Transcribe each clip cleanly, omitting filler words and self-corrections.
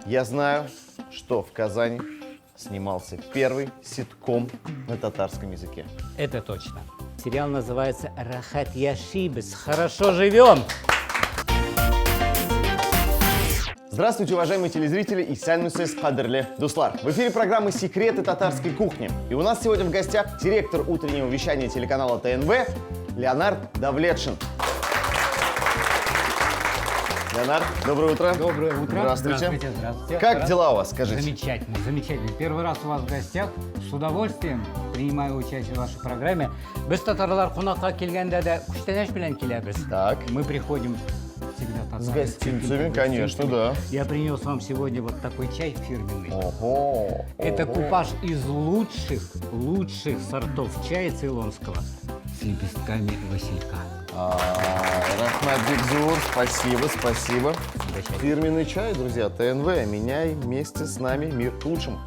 Я знаю, что в Казани снимался первый ситком на татарском языке. Это точно. Сериал называется «Рахат Яшибес». Хорошо живем! Здравствуйте, уважаемые телезрители и сәлеметсіз қадірлі достар. В эфире программы «Секреты татарской кухни». И у нас сегодня в гостях директор утреннего вещания телеканала ТНВ Леонард Давлетшин. Леонард, доброе утро. Доброе утро. Здравствуйте. Здравствуйте. Как дела у вас, скажите? Замечательно, замечательно. Первый раз у вас в гостях. С удовольствием принимаю участие в вашей программе. Без татарлар кунакка келгенде де күчтәнеш белән киләбез. Так. Мы приходим всегда татары. С гостинцами, конечно, да. Я принес вам сегодня вот такой чай фирменный. Ого. Это купаж из лучших сортов чая цейлонского с лепестками василька. Рахмат Бигзур, спасибо. Фирменный чай, друзья, ТНВ. Меняй вместе с нами мир к лучшему.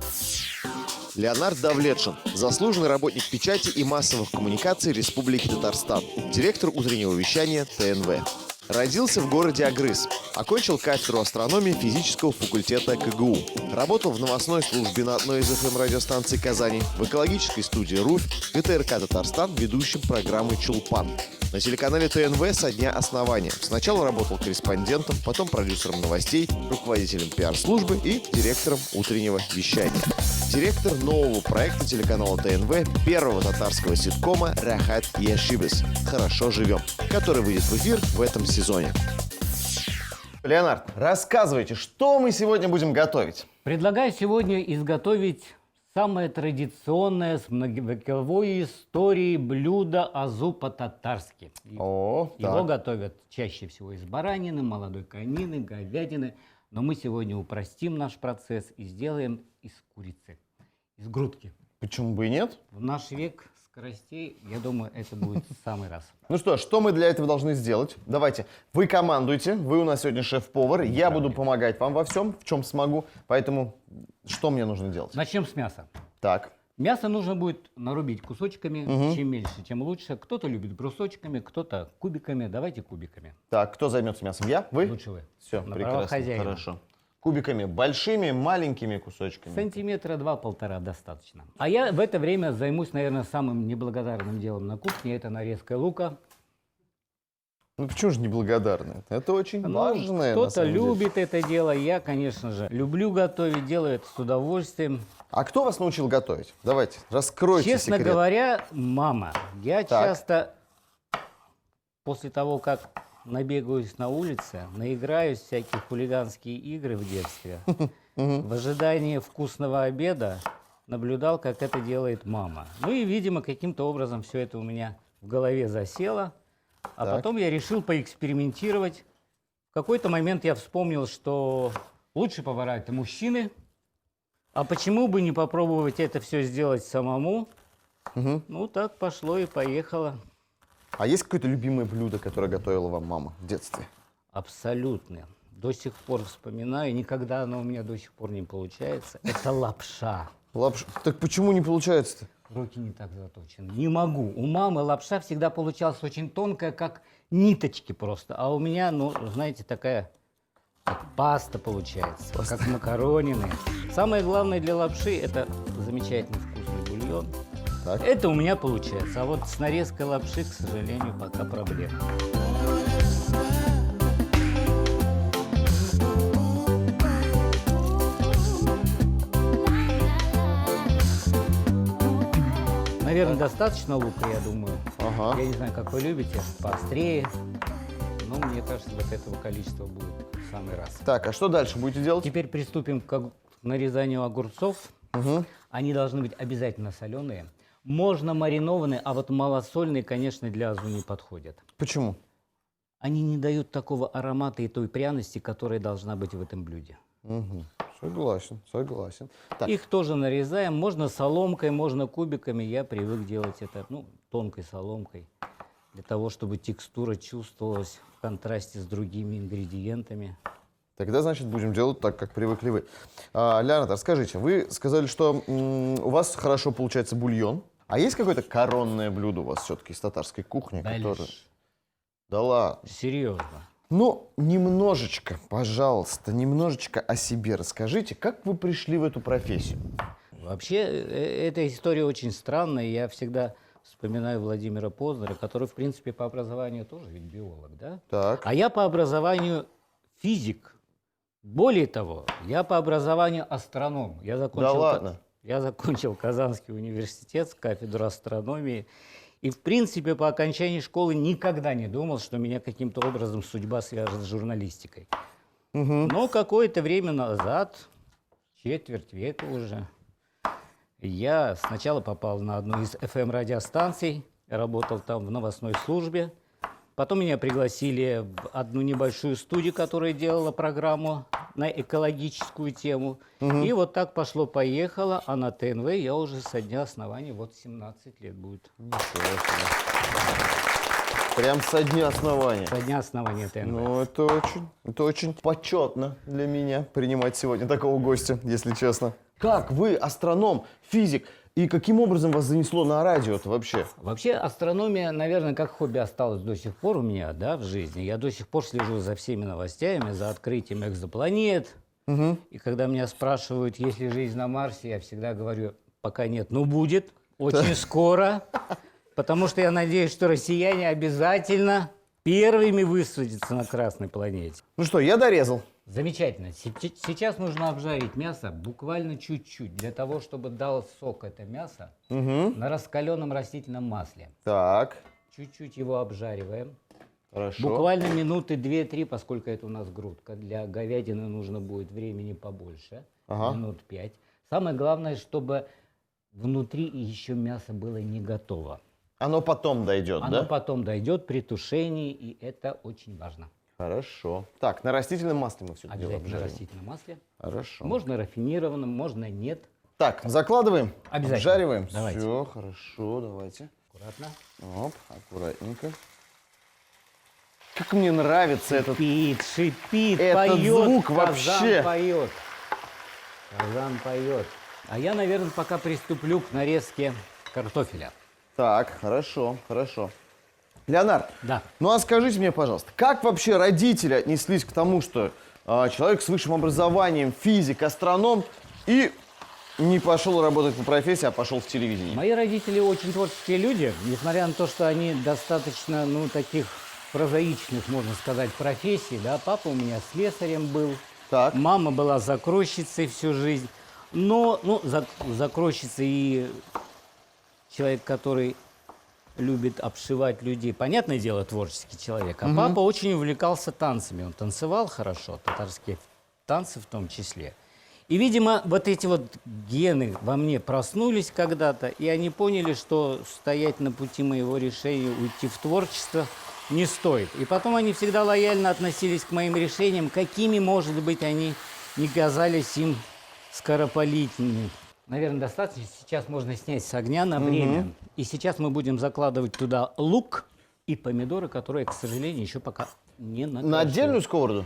Леонард Давлетшин, заслуженный работник печати и массовых коммуникаций Республики Татарстан, директор утреннего вещания ТНВ. Родился в городе Агрыз. Окончил кафедру астрономии физического факультета КГУ. Работал в новостной службе на одной из ФМ-радиостанций Казани, в экологической студии РУФ, ГТРК Татарстан, ведущим программы «Чулпан». На телеканале ТНВ со дня основания. Сначала работал корреспондентом, потом продюсером новостей, руководителем пиар-службы и директором утреннего вещания. Директор нового проекта телеканала ТНВ, первого татарского ситкома «Рахат Яшибес» «Хорошо живем», который выйдет в эфир в этом сезоне. Леонард, рассказывайте, что мы сегодня будем готовить? Предлагаю сегодня изготовить самое традиционное с многовековой историей блюдо азу по-татарски. Его готовят чаще всего из баранины, молодой конины, говядины. Но мы сегодня упростим наш процесс и сделаем из курицы, из грудки. Почему бы и нет? В наш век скоростей, я думаю, это будет в самый раз. Ну что мы для этого должны сделать? Давайте, вы командуйте, вы у нас сегодня шеф-повар, я буду помогать вам во всем, в чем смогу, поэтому что мне нужно делать? Начнем с мяса. Так. Мясо нужно будет нарубить кусочками, чем меньше, тем лучше. Кто-то любит брусочками, кто-то кубиками, давайте кубиками. Так, кто займется мясом? Я? Вы? Лучше вы. Все, На прекрасно, правах хозяина. хорошо. Кубиками, большими, маленькими кусочками. Сантиметра 2-1,5 достаточно. А я в это время займусь, наверное, самым неблагодарным делом на кухне. Это нарезка лука. Ну почему же неблагодарны? Это очень важное. Кто-то любит это дело. Я, конечно же, люблю готовить, делаю это с удовольствием. А кто вас научил готовить? Давайте, раскройте Честно секрет. говоря, мама. Я часто после того, как набегаюсь на улице, наиграюсь в всякие хулиганские игры в детстве, в ожидании вкусного обеда наблюдал, как это делает мама. Ну и, видимо, каким-то образом все это у меня в голове засело. А потом я решил поэкспериментировать. В какой-то момент я вспомнил, что лучшие повара – это мужчины. А почему бы не попробовать это все сделать самому? Ну, так пошло и поехало. А есть какое-то любимое блюдо, которое готовила вам мама в детстве? Абсолютно. До сих пор вспоминаю, никогда оно у меня до сих пор не получается. Это лапша. Лапша. Так почему не получается-то? Руки не так заточены. Не могу. У мамы лапша всегда получалась очень тонкая, как ниточки просто. А у меня, ну, знаете, такая как паста получается, как макаронины. Самое главное для лапши – это замечательный вкусный бульон. Так. Это у меня получается. А вот с нарезкой лапши, к сожалению, пока проблема. Наверное, достаточно лука, я думаю. Ага. Я не знаю, как вы любите, поострее. Но мне кажется, вот этого количества будет в самый раз. Так, а что дальше будете делать? Теперь приступим к нарезанию огурцов. Они должны быть обязательно соленые. Можно маринованные, а вот малосольные, конечно, для азу не подходят. Почему? Они не дают такого аромата и той пряности, которая должна быть в этом блюде. Согласен. Так. Их тоже нарезаем. Можно соломкой, можно кубиками. Я привык делать это тонкой соломкой, для того, чтобы текстура чувствовалась в контрасте с другими ингредиентами. Тогда, значит, будем делать так, как привыкли вы. Леонард, расскажите, вы сказали, что у вас хорошо получается бульон. А есть какое-то коронное блюдо у вас все-таки из татарской кухни? Дальше. Которое... Да ладно. Серьезно. Ну, немножечко, пожалуйста, немножечко о себе расскажите. Как вы пришли в эту профессию? Вообще, эта история очень странная. Я всегда вспоминаю Владимира Познера, который, в принципе, по образованию тоже ведь биолог, да? Так. А я по образованию физик. Более того, я по образованию астроном. Да ладно? Я закончил Казанский университет, кафедру астрономии. И, в принципе, по окончании школы никогда не думал, что меня каким-то образом судьба свяжет с журналистикой. Но какое-то время назад, четверть века уже, я сначала попал на одну из FM-радиостанций, работал там в новостной службе. Потом меня пригласили в одну небольшую студию, которая делала программу на экологическую тему. И вот так пошло-поехало, а на ТНВ я уже со дня основания, вот 17 лет будет. Ничего себе. Прям со дня основания. Со дня основания ТНВ. Ну, это очень почетно для меня принимать сегодня такого гостя, если честно. Как вы, астроном, физик, и каким образом вас занесло на радио-то вообще? Вообще астрономия, наверное, как хобби осталась до сих пор у меня, да, в жизни. Я до сих пор слежу за всеми новостями, за открытием экзопланет. И когда меня спрашивают, есть ли жизнь на Марсе, я всегда говорю, пока нет, но будет, очень скоро. Потому что я надеюсь, что россияне обязательно первыми высадятся на Красной планете. Ну что, я дорезал. Замечательно. Сейчас нужно обжарить мясо буквально чуть-чуть, для того, чтобы дал сок это мясо на раскаленном растительном масле. Так, Чуть-чуть его обжариваем. хорошо. Буквально минуты 2-3, поскольку это у нас грудка. Для говядины нужно будет времени побольше, минут 5. Самое главное, чтобы внутри еще мясо было не готово. Оно потом дойдет, да? Оно потом дойдет при тушении, и это очень важно. Хорошо. Так, на растительном масле мы все это дело Обязательно на обжарим. растительном масле. Хорошо. Можно рафинированным, можно нет. Так, закладываем, Обязательно. обжариваем. Давайте. Все, хорошо, давайте. Аккуратно. Оп, аккуратненько. Как мне нравится этот... Шипит, этот поет. звук Казан вообще. поет. Казан поет. А я, наверное, пока приступлю к нарезке картофеля. Так, хорошо, хорошо. Леонард, Да. ну а скажите мне, пожалуйста, как вообще родители отнеслись к тому, что человек с высшим образованием, физик, астроном, и не пошел работать по профессии, а пошел в телевидение? Мои родители очень творческие люди, несмотря на то, что они достаточно, ну, таких прозаичных, можно сказать, профессий, да. Папа у меня слесарем был, Так. мама была закройщицей всю жизнь. Но, ну, закройщица и человек, который любит обшивать людей, понятное дело, творческий человек. А папа очень увлекался танцами. Он танцевал хорошо, татарские танцы в том числе. И, видимо, вот эти вот гены во мне проснулись когда-то, и они поняли, что стоять на пути моего решения уйти в творчество не стоит. И потом они всегда лояльно относились к моим решениям, какими, может быть, они не казались им скоропалительными. Наверное, достаточно. Сейчас можно снять с огня на время. И сейчас мы будем закладывать туда лук и помидоры, которые, к сожалению, еще пока не накрошены. На отдельную сковороду?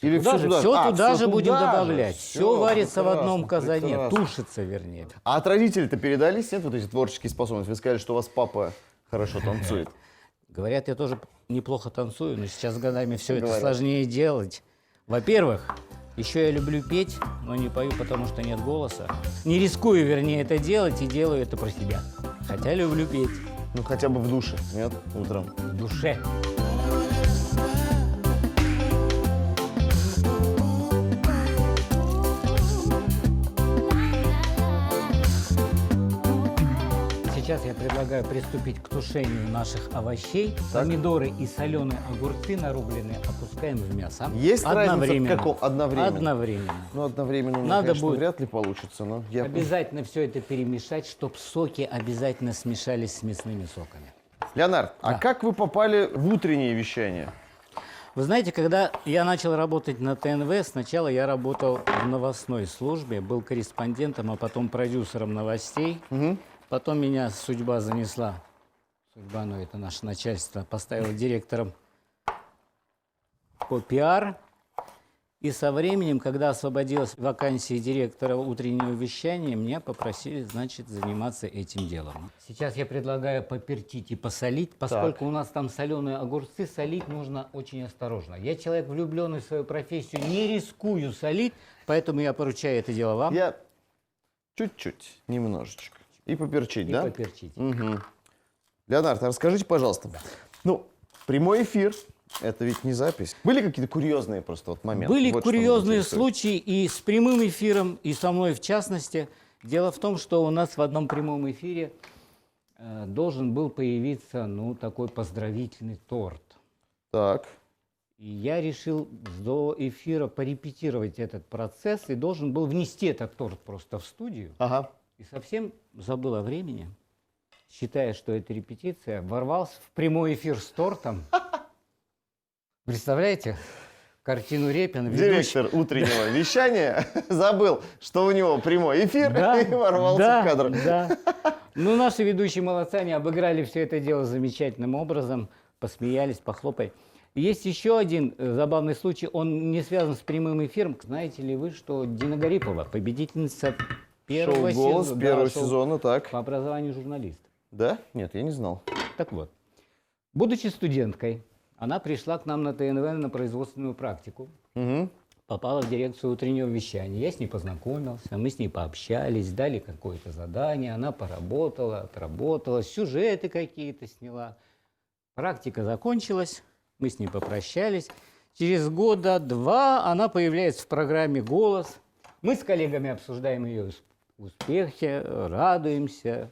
Или Туда же, всё все А, туда всё же будем туда же. добавлять. Всё, Все варится в одном прекрасно, казане, прекрасно. тушится, вернее. А от родителей-то передались, нет, вот эти творческие способности? Вы сказали, что у вас папа хорошо танцует. Говорят, я тоже неплохо танцую, но сейчас с годами все это Говорят. сложнее делать. Во-первых, еще я люблю петь, но не пою, потому что нет голоса. Не рискую, вернее, это делать и делаю это про себя. Хотя люблю петь Ну, хотя бы в душе, нет, утром. в душе. Сейчас я предлагаю приступить к тушению наших овощей. Так. Помидоры и соленые огурцы нарубленные опускаем в мясо. Есть разница в Одновременно. каком? Одновременно. Одновременно. Ну, одновременно, у меня, Надо конечно, будет. вряд ли получится, но я... Обязательно все это перемешать, чтобы соки обязательно смешались с мясными соками. Леонард, а Да. как вы попали в утреннее вещание? Вы знаете, когда я начал работать на ТНВ, сначала я работал в новостной службе, был корреспондентом, а потом продюсером новостей. Потом меня судьба занесла. Судьба, ну это наше начальство, поставило директором по пиар. И со временем, когда освободилась вакансия директора утреннего вещания, меня попросили, значит, заниматься этим делом. Сейчас я предлагаю попертить и посолить, поскольку у нас там соленые огурцы, солить нужно очень осторожно. Я человек, влюбленный в свою профессию, не рискую солить, поэтому я поручаю это дело вам. Я чуть-чуть, немножечко. И поперчить, И да? поперчить. Угу. Леонард, а расскажите, пожалуйста, ну, прямой эфир, это ведь не запись. Были какие-то курьезные просто вот моменты? Были Вот что меня курьезные интересует. случаи и с прямым эфиром, и со мной в частности. Дело в том, что у нас в одном прямом эфире должен был появиться, ну, такой поздравительный торт. Так. И я решил до эфира порепетировать этот процесс и должен был внести этот торт просто в студию. Ага. И совсем забыл о времени, считая, что это репетиция, ворвался в прямой эфир с тортом. Представляете? Картину Репина. Директор утреннего вещания забыл, что у него прямой эфир, Да, и ворвался да, в кадр. Да. Ну, наши ведущие молодцы, они обыграли все это дело замечательным образом, посмеялись, похлопали. Есть еще один забавный случай, он не связан с прямым эфиром. Знаете ли вы, что Дина Гарипова, победительница первого Шоу «Голос» сезона, первого шоу сезона, так. по образованию журналист. Да? Нет, я не знал. Так вот, будучи студенткой, она пришла к нам на ТНВ на производственную практику. Угу. Попала в дирекцию утреннего вещания. Я с ней познакомился, мы с ней пообщались, дали какое-то задание, она поработала, отработала, сюжеты какие-то сняла. Практика закончилась, мы с ней попрощались. Через года два она появляется в программе «Голос». Мы с коллегами обсуждаем ее успехи, радуемся.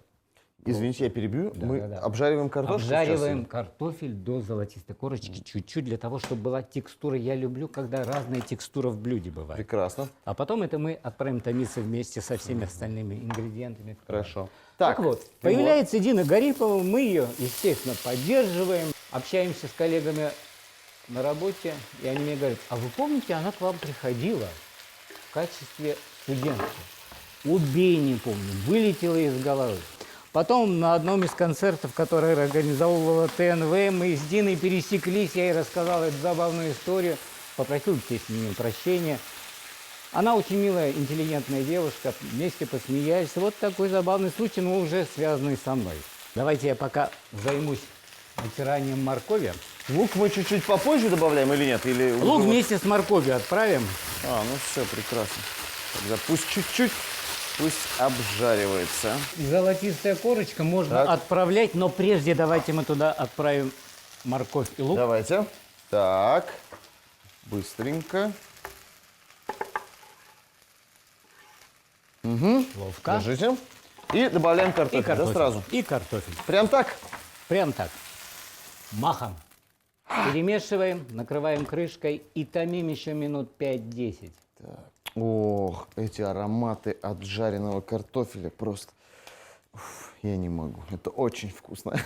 Извините, я перебью. Мы да. обжариваем картошку Обжариваем сейчас? картофель до золотистой корочки чуть-чуть, для того, чтобы была текстура. Я люблю, когда разная текстура в блюде бывает. Прекрасно. А потом это мы отправим томиться вместе со всеми остальными ингредиентами. Хорошо. Так вот, появляется Дина Гарипова, мы ее, естественно, поддерживаем, общаемся с коллегами на работе, и они мне говорят, а вы помните, она к вам приходила в качестве студентки? Убей, не помню, вылетела из головы. Потом на одном из концертов, который организовывала ТНВ, мы с Диной пересеклись, я ей рассказал эту забавную историю, попросил, естественно, ее прощения. Она очень милая, интеллигентная девушка, вместе посмеялись. Вот такой забавный случай, но уже связанный со мной. Давайте я пока займусь натиранием моркови. Лук мы чуть-чуть попозже добавляем или нет? Или Лук вместе с морковью отправим. А, ну все, прекрасно. Тогда пусть чуть-чуть, пусть обжаривается. Золотистая корочка можно Так. отправлять, но прежде давайте мы туда отправим морковь и лук. Давайте. Так, быстренько. Ловко. Держите. И добавляем И картофель, картофель. да, сразу? И картофель. Прям так? Прям так. Махом. Перемешиваем, накрываем крышкой и томим еще минут 5-10. Ох, эти ароматы от жареного картофеля просто... Уф, я не могу. Это очень вкусно.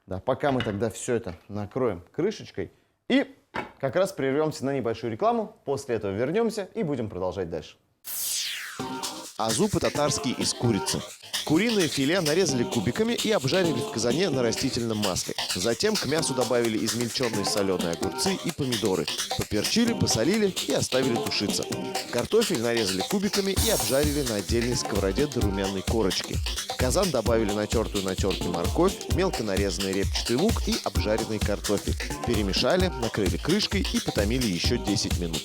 Да, пока мы тогда все это накроем крышечкой. И как раз прервемся на небольшую рекламу. После этого вернемся и будем продолжать дальше. Азу по-татарски из курицы. Куриное филе нарезали кубиками и обжарили в казане на растительном масле. Затем к мясу добавили измельченные соленые огурцы и помидоры. Поперчили, посолили и оставили тушиться. Картофель нарезали кубиками и обжарили на отдельной сковороде до румяной корочки. В казан добавили натертую на терке морковь, мелко нарезанный репчатый лук и обжаренный картофель. Перемешали, накрыли крышкой и потомили еще 10 минут.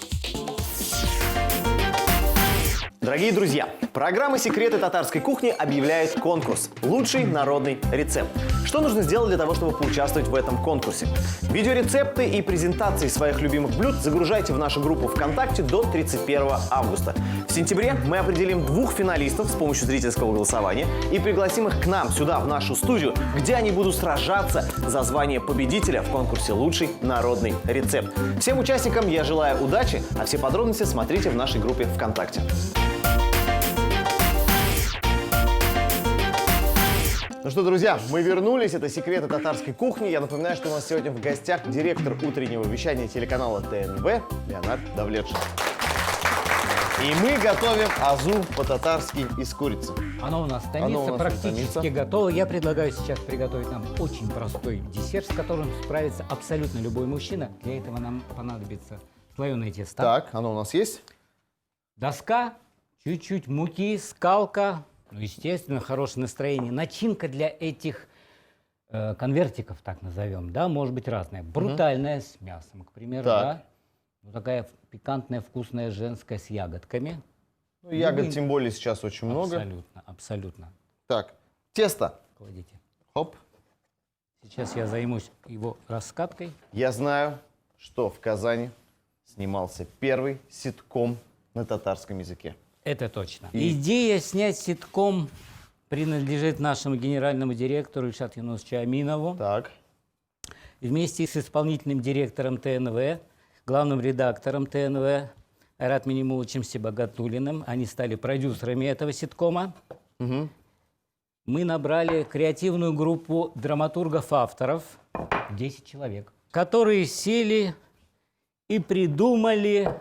Дорогие друзья, программа «Секреты татарской кухни» объявляет конкурс «Лучший народный рецепт». Что нужно сделать для того, чтобы поучаствовать в этом конкурсе? Видеорецепты и презентации своих любимых блюд загружайте в нашу группу ВКонтакте до 31 августа. В сентябре мы определим 2 финалистов с помощью зрительского голосования и пригласим их к нам сюда, в нашу студию, где они будут сражаться за звание победителя в конкурсе «Лучший народный рецепт». Всем участникам я желаю удачи, а все подробности смотрите в нашей группе ВКонтакте. Ну что, друзья, мы вернулись. Это «Секреты татарской кухни». Я напоминаю, что у нас сегодня в гостях директор утреннего вещания телеканала ТНВ Леонард Давлетшин. И мы готовим азу по-татарски из курицы. Оно у нас томится, практически готово. Я предлагаю сейчас приготовить нам очень простой десерт, с которым справится абсолютно любой мужчина. Для этого нам понадобится слоеное тесто. Так, оно у нас есть? Доска, чуть-чуть муки, скалка, ну, естественно, хорошее настроение. Начинка для этих конвертиков, так назовем, да, может быть разная. Брутальная с мясом, к примеру, Так. да. Вот такая пикантная, вкусная, женская с ягодками. Ну, ягод тем более сейчас очень много. Абсолютно, абсолютно. Так, тесто. Кладите. Хоп. Сейчас я займусь его раскаткой. Я знаю, что в Казани снимался первый ситком на татарском языке. Это точно. И- Идея снять ситком принадлежит нашему генеральному директору Ильшату Юнусовичу Аминову. Так. Вместе с исполнительным директором ТНВ, главным редактором ТНВ Айрат Минимуловичем Сибагатуллиным. Они стали продюсерами этого ситкома. Мгм. Мы набрали креативную группу драматургов-авторов, 10 человек, которые сели и придумали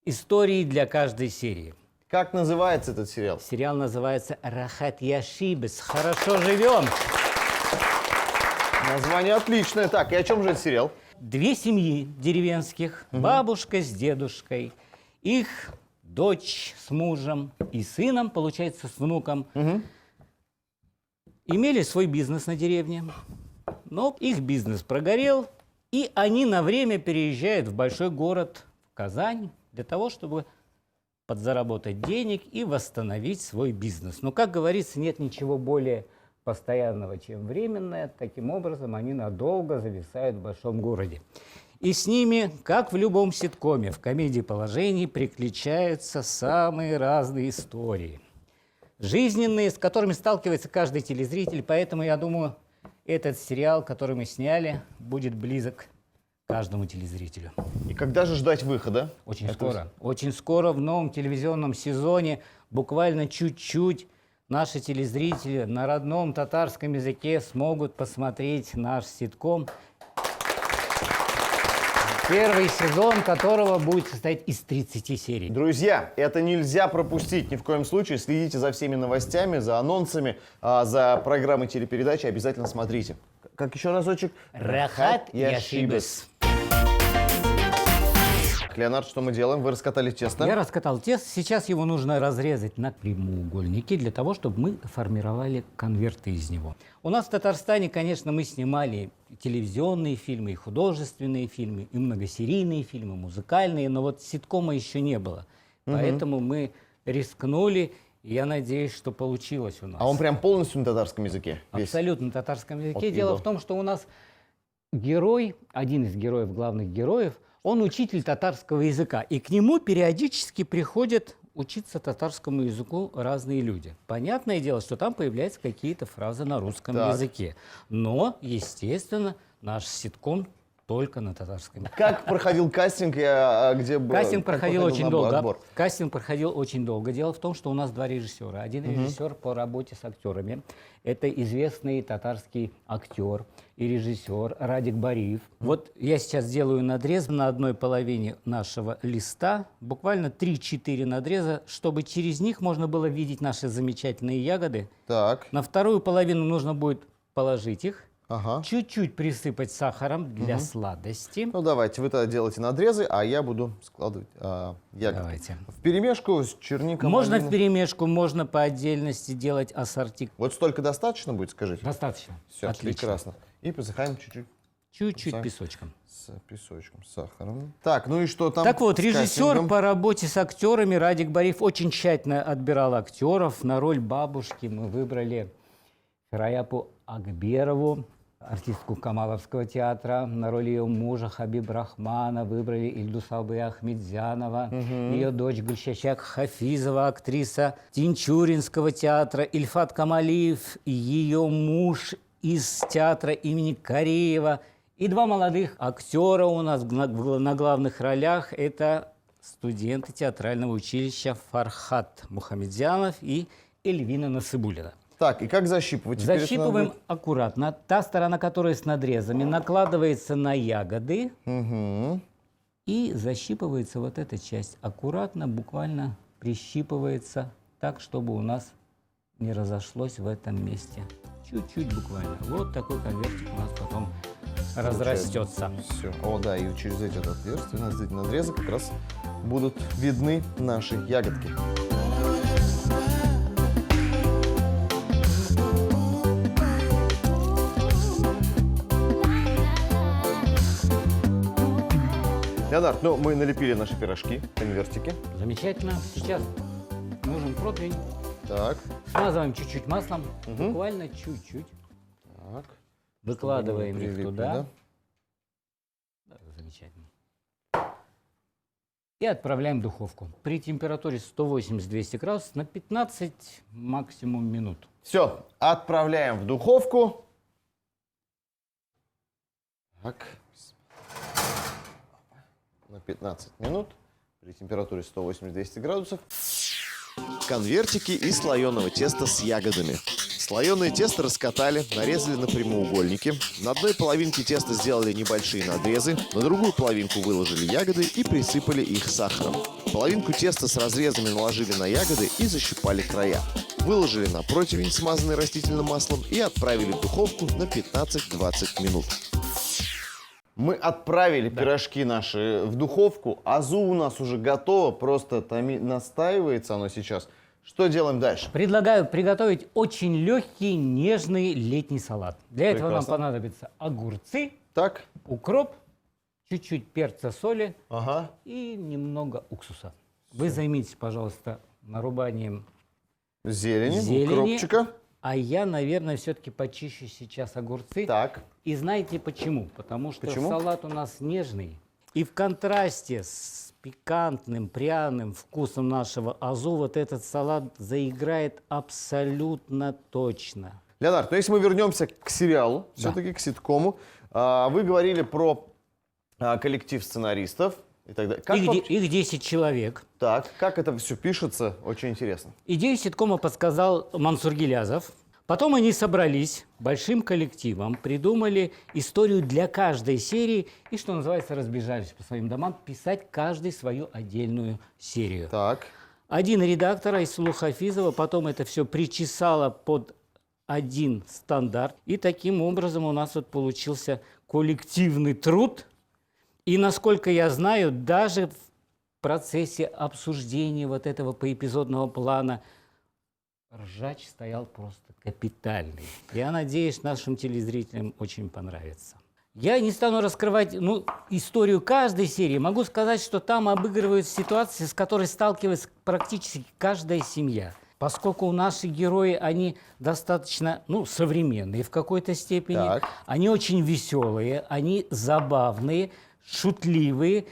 истории для каждой серии. Как называется этот сериал? Сериал называется «Рахат Яшибес». Хорошо живем. Название отличное. Так, и о чем же этот сериал? Две семьи деревенских, бабушка с дедушкой, их дочь с мужем и сыном, получается, с внуком, имели свой бизнес на деревне, но их бизнес прогорел, и они на время переезжают в большой город, в Казань, для того, чтобы подзаработать денег и восстановить свой бизнес. Но, как говорится, нет ничего более постоянного, чем временное. Таким образом, они надолго зависают в большом городе. И с ними, как в любом ситкоме, в комедии положений приключаются самые разные истории. Жизненные, с которыми сталкивается каждый телезритель. Поэтому, я думаю, этот сериал, который мы сняли, будет близок каждому телезрителю. И когда же ждать выхода? Очень Это- скоро. Очень скоро в новом телевизионном сезоне, буквально чуть-чуть, наши телезрители на родном татарском языке смогут посмотреть наш ситком, первый сезон которого будет состоять из 30 серий. Друзья, это нельзя пропустить ни в коем случае. Следите за всеми новостями, за анонсами, за программой телепередачи. Обязательно смотрите. Как еще разочек? Рахат Яшибес. Леонард, что мы делаем? Вы раскатали тесто. Я раскатал тесто. Сейчас его нужно разрезать на прямоугольники для того, чтобы мы формировали конверты из него. У нас в Татарстане, конечно, мы снимали телевизионные фильмы, и художественные фильмы, и многосерийные фильмы, музыкальные, но вот ситкома еще не было. Поэтому мы рискнули, и я надеюсь, что получилось у нас. А он прям полностью на татарском языке? Весь? Абсолютно на татарском языке. От и Дело до. в том, что у нас герой, один из героев, главных героев, он учитель татарского языка. И к нему периодически приходят учиться татарскому языку разные люди. Понятное дело, что там появляются какие-то фразы на русском Так. языке. Но, естественно, наш ситком только на татарском языке. Как проходил кастинг, где был? Кастинг как проходил очень долго. отбор? Кастинг проходил очень долго. Дело в том, что у нас два режиссера. Один режиссер по работе с актерами. Это известный татарский актер и режиссер Радик Бариев. Вот я сейчас делаю надрез на одной половине нашего листа. Буквально 3-4 надреза, чтобы через них можно было видеть наши замечательные ягоды. Так, На вторую половину нужно будет положить их. ага. Чуть-чуть присыпать сахаром для сладости. Ну давайте, вы тогда делаете надрезы, а я буду складывать ягоды. Давайте. Вперемешку с черником. Можно малиной. вперемешку, можно по отдельности делать ассорти. Вот столько достаточно будет, скажите? Достаточно. Все, Отлично. прекрасно. И посыхаем чуть-чуть Чуть-чуть Сахар. песочком. с песочком, с сахаром. Так, ну и что там? Так вот, с режиссер кастингом? по работе с актерами Радик Бариев очень тщательно отбирал актеров. На роль бабушки мы выбрали Фираяпу Акберову, артистку Камаловского театра. На роль ее мужа Хабиб Рахмана выбрали Ильдусалбы Ахмедзянова. Ее дочь Гульшачак Хафизова, актриса Тинчуринского театра. Ильфат Камалиев, ее муж из театра имени Кореева. И два молодых актера у нас на главных ролях. Это студенты театрального училища Фархат Мухамедзянов и Эльвина Насыбулина. Так, и как защипывать? Теперь это Защипываем надо аккуратно. Та сторона, которая с надрезами, накладывается на ягоды будет- Мгм. и защипывается вот эта часть. Аккуратно, буквально прищипывается так, чтобы у нас не разошлось в этом месте. Чуть-чуть буквально. Вот такой конвертик у нас потом разрастется. Все. О, да, и через эти вот отверстия, надрезы как раз будут видны наши ягодки. Леонард, ну мы налепили наши пирожки, конвертики. Замечательно. Сейчас нужен противень. Так, Смазываем чуть-чуть маслом, буквально чуть-чуть. так. Выкладываем Чтобы они их прилипли, туда. Да, замечательно. И отправляем в духовку. При температуре 180-200 градусов на 15 максимум минут. Все, отправляем в духовку. Так. На 15 минут при температуре 180-200 градусов. Конвертики из слоеного теста с ягодами. Слоеное тесто раскатали, нарезали на прямоугольники. На одной половинке теста сделали небольшие надрезы, на другую половинку выложили ягоды и присыпали их сахаром. Половинку теста с разрезами наложили на ягоды и защипали края. Выложили на противень, смазанный растительным маслом, и отправили в духовку на 15-20 минут. Мы отправили пирожки наши в духовку. Азу у нас уже готово, просто настаивается оно сейчас. Что делаем дальше? Предлагаю приготовить очень легкий, нежный летний салат. Для этого нам Прекрасно. понадобятся огурцы, Так, укроп, чуть-чуть перца, соли ага. и немного уксуса. Вы займитесь, пожалуйста, нарубанием Зелени, укропчика. А я, наверное, все-таки почищу сейчас огурцы. Так, И знаете почему? Потому что Почему? салат у нас нежный. И в контрасте с пикантным, пряным вкусом нашего азу вот этот салат заиграет абсолютно точно. Леонард, ну если мы вернемся к сериалу, все-таки к ситкому, вы говорили про коллектив сценаристов и так далее. Как Их 10 человек. Так, как это все пишется, очень интересно. Идею ситкома подсказал Мансур Гилязов. Потом они собрались большим коллективом, придумали историю для каждой серии и, что называется, разбежались по своим домам писать каждый свою отдельную серию. Так, Один редактор Айсулу Хафизова потом это все причесала под один стандарт. И таким образом у нас вот получился коллективный труд. И, насколько я знаю, даже в процессе обсуждения вот этого поэпизодного плана ржач стоял просто капитальный. Я надеюсь, нашим телезрителям очень понравится. Я не стану раскрывать историю каждой серии. Могу сказать, что там обыгрываются ситуации, с которой сталкивается практически каждая семья. Поскольку наши герои, они достаточно современные в какой-то степени. Так. Они очень веселые, они забавные, шутливые.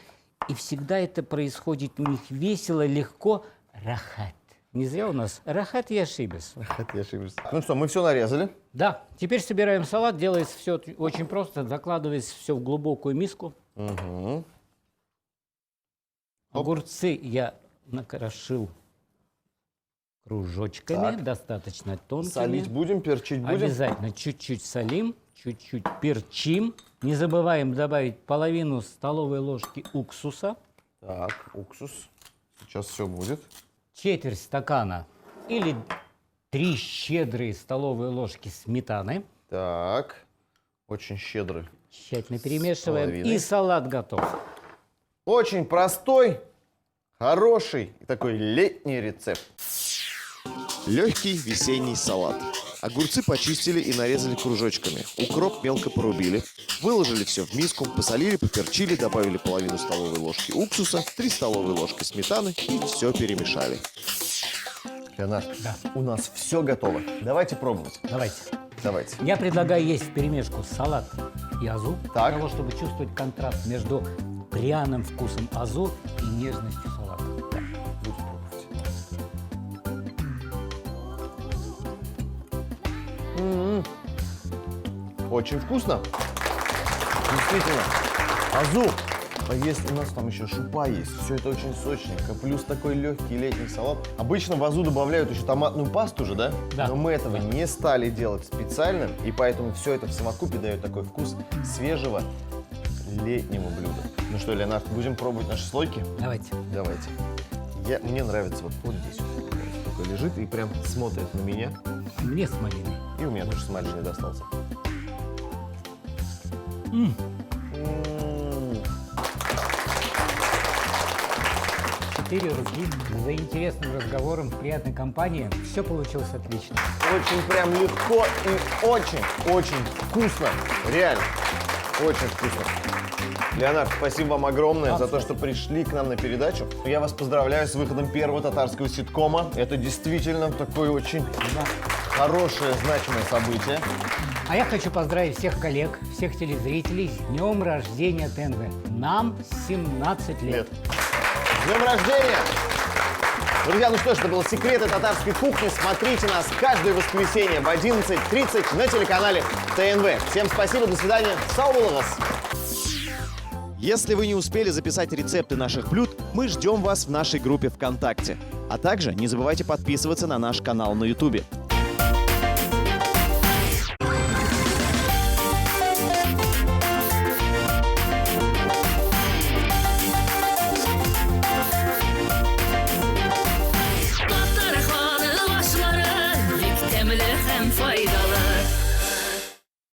И всегда это происходит у них весело, легко, рахат. Не зря у нас рахат и ошибись. я ошибся. Ну что, мы все нарезали. Да, теперь собираем салат. Делается все очень просто. Закладывается все в глубокую миску. Угу. Огурцы я накрошил кружочками, Так. достаточно тонкими. Солить будем, перчить будем. Обязательно чуть-чуть солим, чуть-чуть перчим. Не забываем добавить половину столовой ложки уксуса, Так, уксус. Сейчас все будет. четверть стакана или 3 щедрые столовые ложки сметаны. Так, очень щедрый. Тщательно перемешиваем. половиной. И салат готов. Очень простой, хороший и такой летний рецепт. Легкий весенний салат. Огурцы почистили и нарезали кружочками. Укроп мелко порубили. Выложили все в миску, посолили, поперчили, добавили половину столовой ложки уксуса, 3 столовые ложки сметаны и все перемешали. Леонард, у нас все готово. Давайте пробовать. Давайте. Давайте. Я предлагаю есть вперемешку салат и азу, Так. для того, чтобы чувствовать контраст между пряным вкусом азу и нежностью салата. Будем пробовать. Очень вкусно. Действительно. Азу. А есть у нас там еще шупа есть. Все это очень сочненько. Плюс такой легкий летний салат. Обычно в азу добавляют еще томатную пасту же, да? Да. Но мы этого не стали делать специально. И поэтому все это в совокупе дает такой вкус свежего летнего блюда. Ну что, Леонард, будем пробовать наши слойки? Давайте. Давайте. Мне нравится вот здесь. Вот такой лежит и прям смотрит на меня. Мне с малиной. И у меня тоже с малиной достался. Четыре руки за интересным разговором в приятной компании. Все получилось отлично. Очень прям легко и очень вкусно. Реально. Очень вкусно. Леонард, спасибо вам огромное за то, что пришли к нам на передачу. Я вас поздравляю с выходом первого татарского ситкома. Это действительно такое очень хорошее, значимое событие. А я хочу поздравить всех коллег, всех телезрителей с днем рождения ТНВ. Нам 17 лет. С днем рождения! Друзья, ну что ж, это было «Секреты татарской кухни». Смотрите нас каждое воскресенье в 11:30 на телеканале ТНВ. Всем спасибо, до свидания. Сау булыңыз! Если вы не успели записать рецепты наших блюд, мы ждем вас в нашей группе ВКонтакте. А также не забывайте подписываться на наш канал на Ютубе.